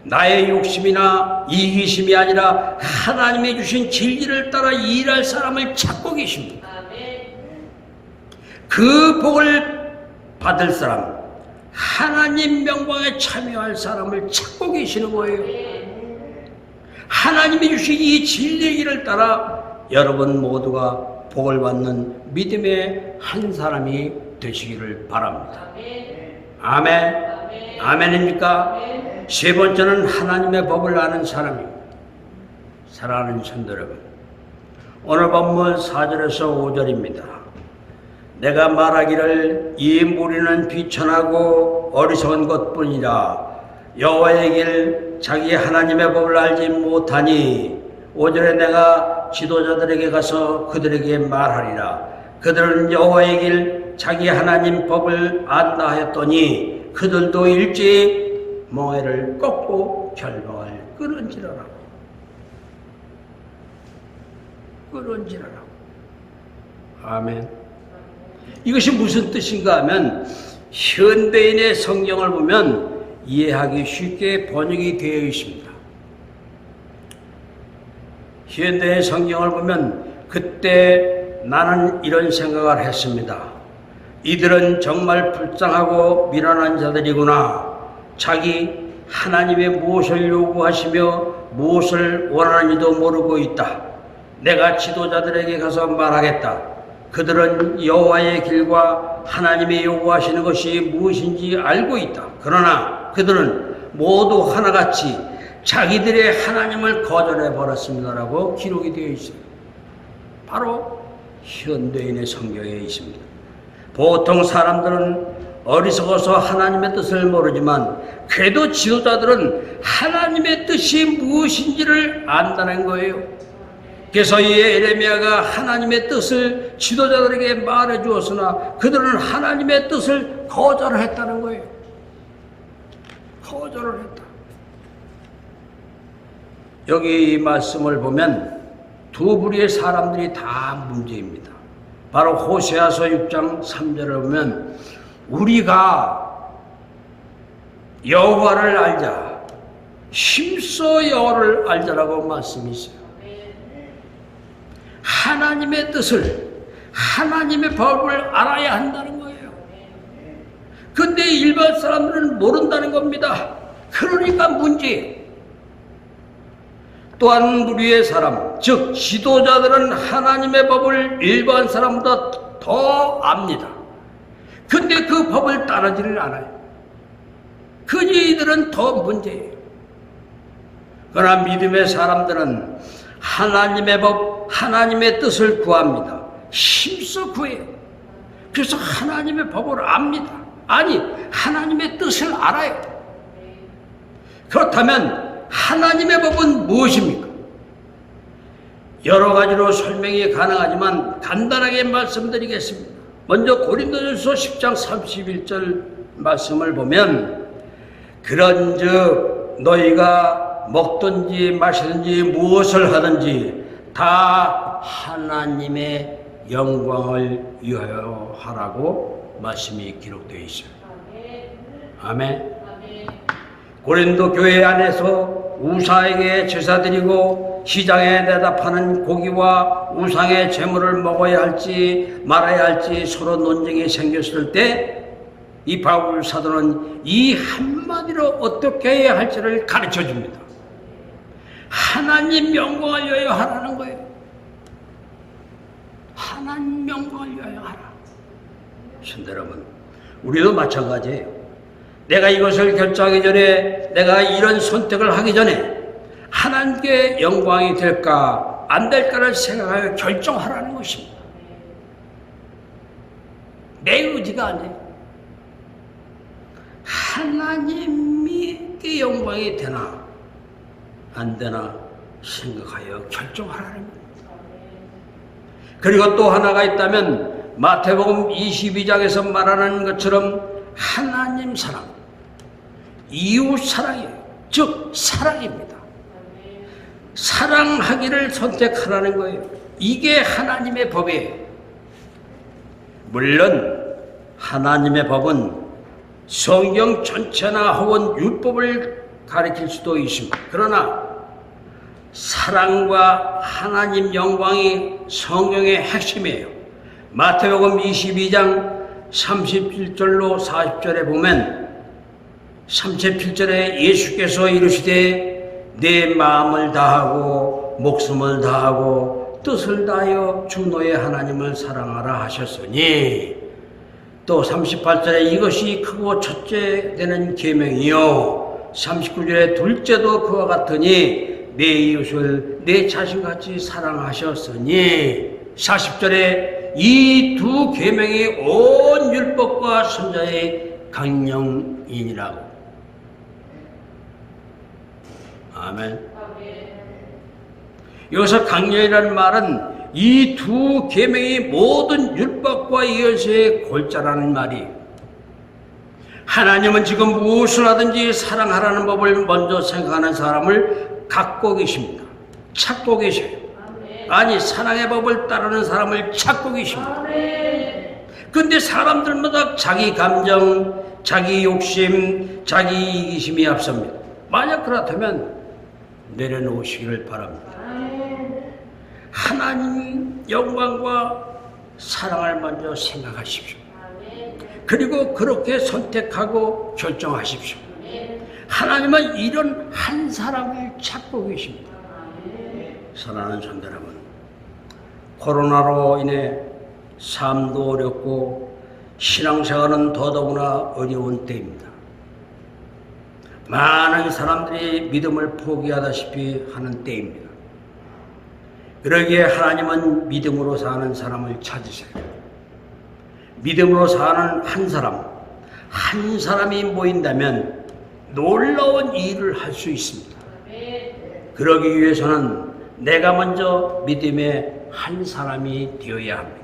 나의 욕심이나 이기심이 아니라 하나님이 주신 진리를 따라 일할 사람을 찾고 계십니다. 그 복을 받을 사람, 하나님 명광에 참여할 사람을 찾고 계시는 거예요. 하나님이 주신 이 진리의 길을 따라 여러분 모두가 복을 받는 믿음의 한 사람이 되시기를 바랍니다. 아멘. 아멘입니까? 세 번째는 하나님의 법을 아는 사람입니다. 사랑하는 성도 여러분, 오늘 본문 4절에서 5절입니다. 내가 말하기를 이 무리는 비천하고 어리석은 것뿐이라 여호와의 길 자기 하나님의 법을 알지 못하니 5절에 내가 지도자들에게 가서 그들에게 말하리라. 그들은 여호와의 길 자기 하나님 법을 안다 하였더니 그들도 일제히 멍에를 꺾고 결박을 끊은지라라고. 아멘. 이것이 무슨 뜻인가 하면 현대인의 성경을 보면 이해하기 쉽게 번역이 되어 있습니다. 현대의 성경을 보면 그때 나는 이런 생각을 했습니다. 이들은 정말 불쌍하고 미련한 자들이구나. 자기 하나님의 무엇을 요구하시며 무엇을 원하는지도 모르고 있다. 내가 지도자들에게 가서 말하겠다. 그들은 여호와의 길과 하나님이 요구하시는 것이 무엇인지 알고 있다. 그러나 그들은 모두 하나같이 자기들의 하나님을 거절해 버렸습니다라고 기록이 되어 있어요. 바로 현대인의 성경에 있습니다. 보통 사람들은 어리석어서 하나님의 뜻을 모르지만 그래도 지도자들은 하나님의 뜻이 무엇인지를 안다는 거예요. 그래서 이 에레미야가 하나님의 뜻을 지도자들에게 말해 주었으나 그들은 하나님의 뜻을 거절을 했다는 거예요. 거절을 했다. 여기 이 말씀을 보면 두 부류의 사람들이 다 문제입니다. 바로 호세아서 6장 3절을 보면 우리가 여호와를 알자, 힘써 여호와를 알자라고 말씀이 있어요. 하나님의 뜻을, 하나님의 법을 알아야 한다는 거예요. 근데 일반 사람들은 모른다는 겁니다. 그러니까 문제예요. 또한 무리의 사람, 즉 지도자들은 하나님의 법을 일반 사람보다 더 압니다. 근데 그 법을 따르지를 않아요. 그들은 더 문제예요. 그러나 믿음의 사람들은 하나님의 법, 하나님의 뜻을 구합니다. 힘써 구해요. 그래서 하나님의 법을 압니다. 아니, 하나님의 뜻을 알아요. 그렇다면 하나님의 법은 무엇입니까? 여러 가지로 설명이 가능하지만 간단하게 말씀드리겠습니다. 먼저 고린도전서 10장 31절 말씀을 보면 그런즉 너희가 먹든지 마시든지 무엇을 하든지 다 하나님의 영광을 위하여 하라고 말씀이 기록되어 있어요. 아멘. 고린도 교회 안에서 우사에게 제사드리고 시장에 대답하는 고기와 우상의 제물을 먹어야 할지 말아야 할지 서로 논쟁이 생겼을 때 이 바울 사도는 이 한마디로 어떻게 해야 할지를 가르쳐 줍니다. 하나님 영광을 위하여 하라는 거예요. 하나님 영광을 위하여 하라. 신도 여러분, 우리도 마찬가지예요. 내가 이것을 결정하기 전에, 내가 이런 선택을 하기 전에 하나님께 영광이 될까 안 될까를 생각하여 결정하라는 것입니다. 내 의지가 아니에요. 하나님께 영광이 되나 안 되나 생각하여 결정하라는 겁니다. 그리고 또 하나가 있다면 마태복음 22장에서 말하는 것처럼 하나님 사랑, 이웃 사랑이에요. 즉 사랑입니다. 사랑하기를 선택하라는 거예요. 이게 하나님의 법이에요. 물론 하나님의 법은 성경 전체나 혹은 율법을 가리킬 수도 있습니다. 그러나 사랑과 하나님 영광이 성경의 핵심이에요. 마태복음 22장 37절로 40절에 보면 37절에 예수께서 이르시되 내 마음을 다하고 목숨을 다하고 뜻을 다하여 주 너의 하나님을 사랑하라 하셨으니, 또 38절에 이것이 크고 첫째 되는 계명이요 39절에 둘째도 그와 같으니 내 이웃을 내 자신같이 사랑하셨으니, 40절에 이 두 계명이 온 율법과 선자의 강령이니라고. 아멘. 여기서 강령이라는 말은 이 두 계명이 모든 율법과 예언서의 골자라는 말이에요. 하나님은 지금 무엇을 하든지 사랑하라는 법을 먼저 생각하는 사람을 갖고 계십니다. 찾고 계셔요. 아니, 사랑의 법을 따르는 사람을 찾고 계십니다. 근데 사람들마다 자기 감정, 자기 욕심, 자기 이기심이 앞섭니다. 만약 그렇다면 내려놓으시기를 바랍니다. 하나님 영광과 사랑을 먼저 생각하십시오. 그리고 그렇게 선택하고 결정하십시오. 하나님은 이런 한 사람을 찾고 계십니다. 사랑하는 성도 여러분, 코로나로 인해 삶도 어렵고 신앙생활은 더더구나 어려운 때입니다. 많은 사람들이 믿음을 포기하다시피 하는 때입니다. 그러기에 하나님은 믿음으로 사는 사람을 찾으세요. 믿음으로 사는 한 사람이 모인다면 놀라운 일을 할 수 있습니다. 그러기 위해서는 내가 먼저 믿음의 한 사람이 되어야 합니다.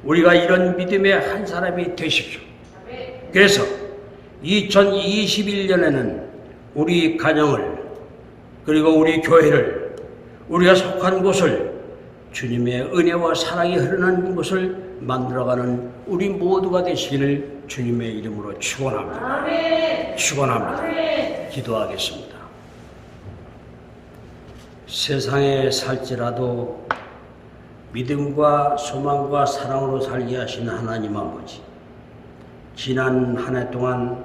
우리가 이런 믿음의 한 사람이 되십시오. 그래서 2021년에는 우리 가정을, 그리고 우리 교회를, 우리가 속한 곳을 주님의 은혜와 사랑이 흐르는 곳을 만들어가는 우리 모두가 되시기를 주님의 이름으로 축원합니다. 축원합니다. 기도하겠습니다. 세상에 살지라도 믿음과 소망과 사랑으로 살게 하신 하나님 아버지, 지난 한 해 동안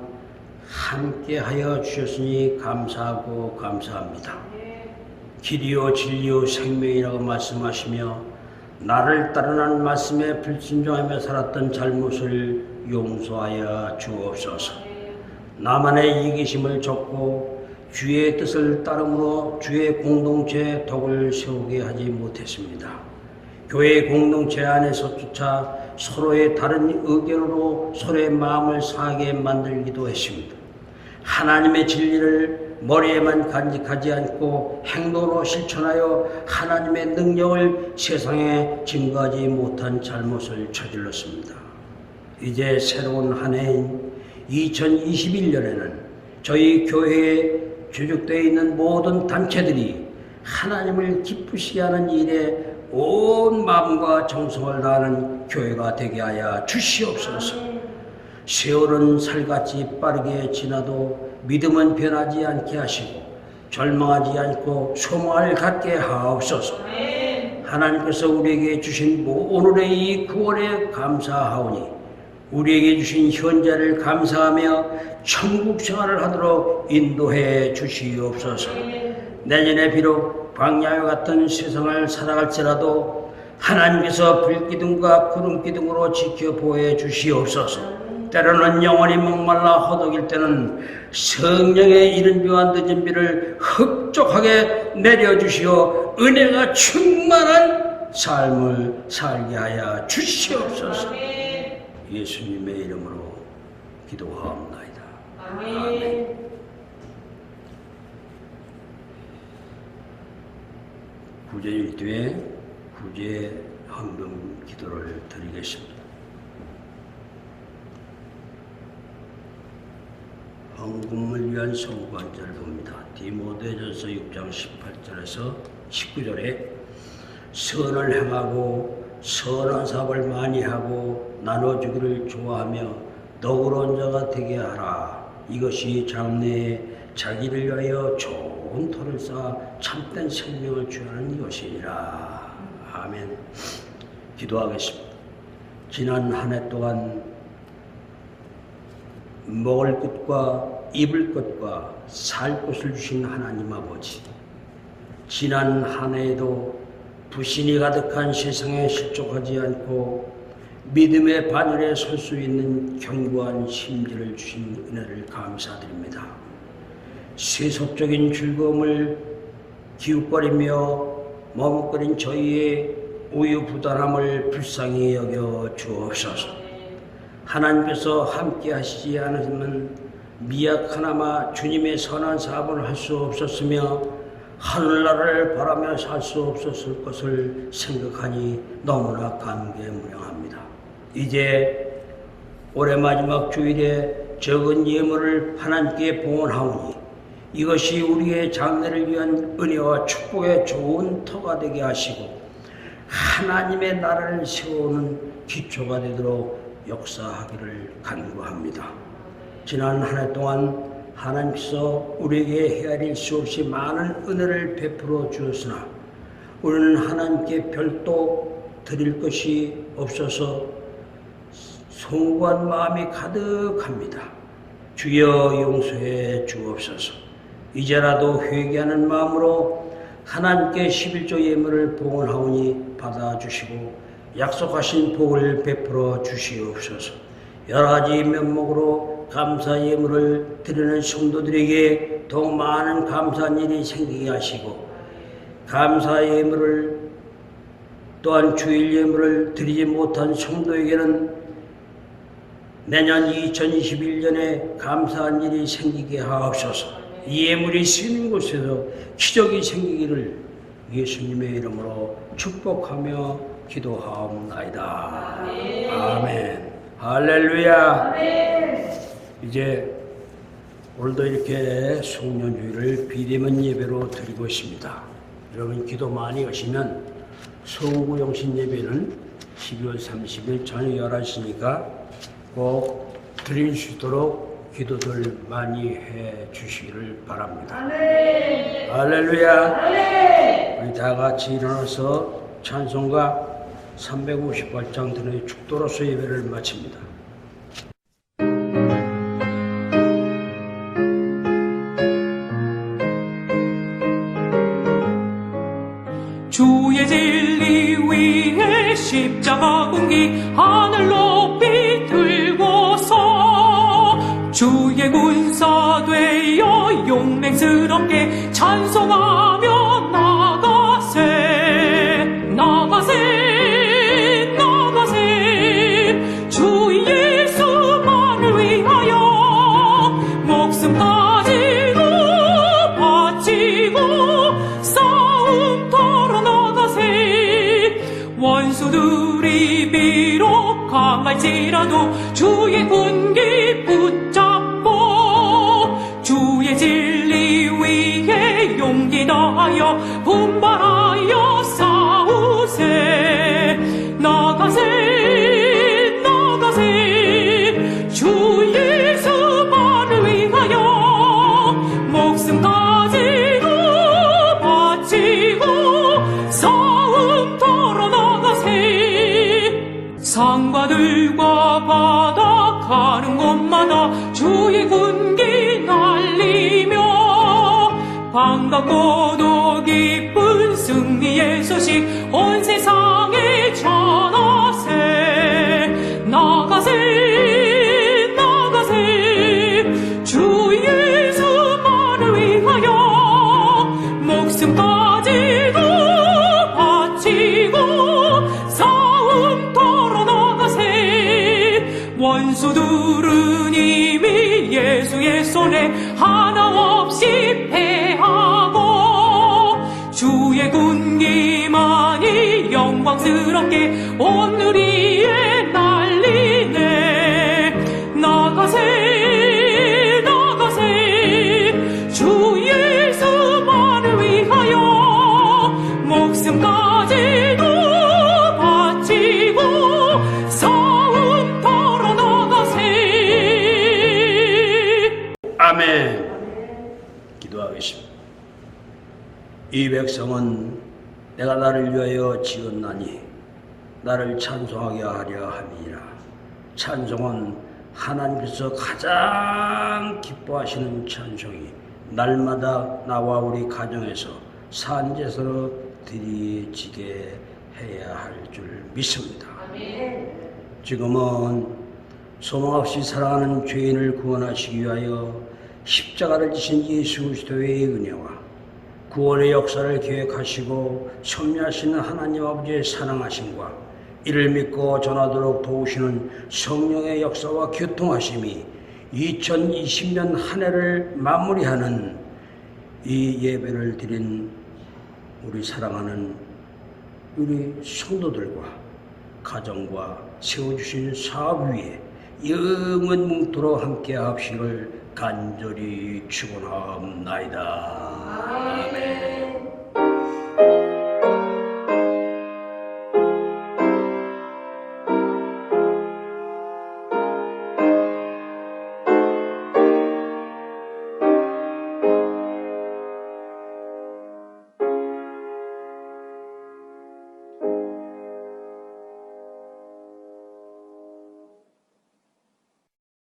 함께하여 주셨으니 감사하고 감사합니다. 길이요 진리요 생명이라고 말씀하시며 나를 따르는 말씀에 불순종하며 살았던 잘못을 용서하여 주옵소서. 나만의 이기심을 접고 주의 뜻을 따름으로 주의 공동체의 덕을 세우게 하지 못했습니다. 교회 공동체 안에서조차 서로의 다른 의견으로 서로의 마음을 상하게 만들기도 했습니다. 하나님의 진리를 머리에만 간직하지 않고 행동으로 실천하여 하나님의 능력을 세상에 증거하지 못한 잘못을 저질렀습니다. 이제 새로운 한 해인 2021년에는 저희 교회에 주축되어 있는 모든 단체들이 하나님을 기쁘시게 하는 일에 온 마음과 정성을 다하는 교회가 되게 하여 주시옵소서. 세월은 살같이 빠르게 지나도 믿음은 변하지 않게 하시고 절망하지 않고 소망을 갖게 하옵소서. 하나님께서 우리에게 주신 오늘의 이 구원에 감사하오니 우리에게 주신 현재를 감사하며 천국 생활을 하도록 인도해 주시옵소서. 내년에 비록 광야와 같은 세상을 살아갈지라도 하나님께서 불기둥과 구름기둥으로 지켜 보호해 주시옵소서. 때로는 영혼이 목말라 허덕일 때는 성령의 이른 비와 늦은 비를 흡족하게 내려주시어 은혜가 충만한 삶을 살게 하여 주시옵소서. 예수님의 이름으로 기도하옵나이다. 아멘. 구제일교회 구제 헌금 기도를 드리겠습니다. 헌금을 위한 성구한절을 봅니다. 디모데전서 6장 18절에서 19절에 선을 행하고 선한 사업을 많이 하고 나눠주기를 좋아하며 너그러운 자가 되게 하라. 이것이 장래에 자기를 위하여 좋은 터를 쌓아 참된 생명을 주하는 것이니라. 아멘. 기도하겠습니다. 지난 한 해 동안 먹을 것과 입을 것과 살 것을 주신 하나님 아버지, 지난 한 해에도 불신이 가득한 세상에 실족하지 않고 믿음의 바늘에 설 수 있는 견고한 심지를 주신 은혜를 감사드립니다. 세속적인 즐거움을 기웃거리며 머뭇거린 저희의 우유부단함을 불쌍히 여겨 주옵소서. 하나님께서 함께 하시지 않으면 미약하나마 주님의 선한 사업을 할 수 없었으며 하늘나라를 바라며 살 수 없었을 것을 생각하니 너무나 감개무량합니다. 이제 올해 마지막 주일에 적은 예물을 하나님께 봉헌하오니 이것이 우리의 장래를 위한 은혜와 축복의 좋은 터가 되게 하시고 하나님의 나라를 세우는 기초가 되도록 역사하기를 간구합니다. 지난 한 해 동안 하나님께서 우리에게 헤아릴 수 없이 많은 은혜를 베풀어 주었으나 우리는 하나님께 별도 드릴 것이 없어서 송구한 마음이 가득합니다. 주여 용서해 주옵소서. 이제라도 회개하는 마음으로 하나님께 11조 예물을 봉헌하오니 받아주시고 약속하신 복을 베풀어 주시옵소서. 여러 가지 면목으로 감사 예물을 드리는 성도들에게 더 많은 감사한 일이 생기게 하시고 감사 예물을 또한 주일 예물을 드리지 못한 성도에게는 내년 2021년에 감사한 일이 생기게 하옵소서. 이 예물이 쓰이는 곳에서 기적이 생기기를 예수님의 이름으로 축복하며 기도하옵나이다. 아멘. 할렐루야. 아멘. 이제 오늘도 이렇게 송년주일을 비대면 예배로 드리고 있습니다. 여러분 기도 많이 하시면 송구영신 예배는 12월 30일 저녁 11시니까 꼭 드릴 수 있도록 기도들 많이 해 주시기를 바랍니다. 아멘. 할렐루야. 아멘. 우리 다 같이 일어나서 찬송가 358장 드는 축도로서 예배를 마칩니다. 주의 진리 위에 십자가 공기 하늘 높이 들고서 주의 군사 되어 용맹스럽게 찬송하며 나가세 나가세 나가세 주 예수만을 위하여 목숨 가지고 바치고 싸움터로 나가세 원수들이 비록 강할지라도 주의 군기 붙잡고 주의 진리 위에 용기 다하여 분발하여 싸우세 나가세 나가세 주 예수만을 위하여 목숨 가지고 바치고 싸움터로 나가세 산과들과 바다 가는 곳마다 주의 군기 날리며 반갑고도 기쁜 승리의 소식 온 세상에 전하세. 나가세 나가세 주 예수만을 위하여 목숨까지도 바치고 싸움터로 나가세. 원수들은 이미 예수의 손에 하나 없이 패하고 주의 군기만이 영광스럽게 오늘 위에 날리네. 나가세 나가세 주 예수만을 위하여 목숨까지도 바치고 싸움터로 나가세. 아멘. 기도하겠습니다. 이 백성은 내가 나를 위하여 지었나니 나를 찬송하게 하려 함이니라. 찬송은 하나님께서 가장 기뻐하시는 찬송이 날마다 나와 우리 가정에서 산제사로 드려지게 해야 할 줄 믿습니다. 지금은 소망 없이 살아가는 죄인을 구원하시기 위하여 십자가를 지신 예수 그리스도의 은혜와 구원의 역사를 계획하시고 섭리하시는 하나님 아버지의 사랑하심과 이를 믿고 전하도록 도우시는 성령의 역사와 교통하심이 2020년 한 해를 마무리하는 이 예배를 드린 우리 사랑하는 우리 성도들과 가정과 세워주신 사업 위에 영원 뭉토록 함께 합시길 간절히 축원하옵나이다. 아멘.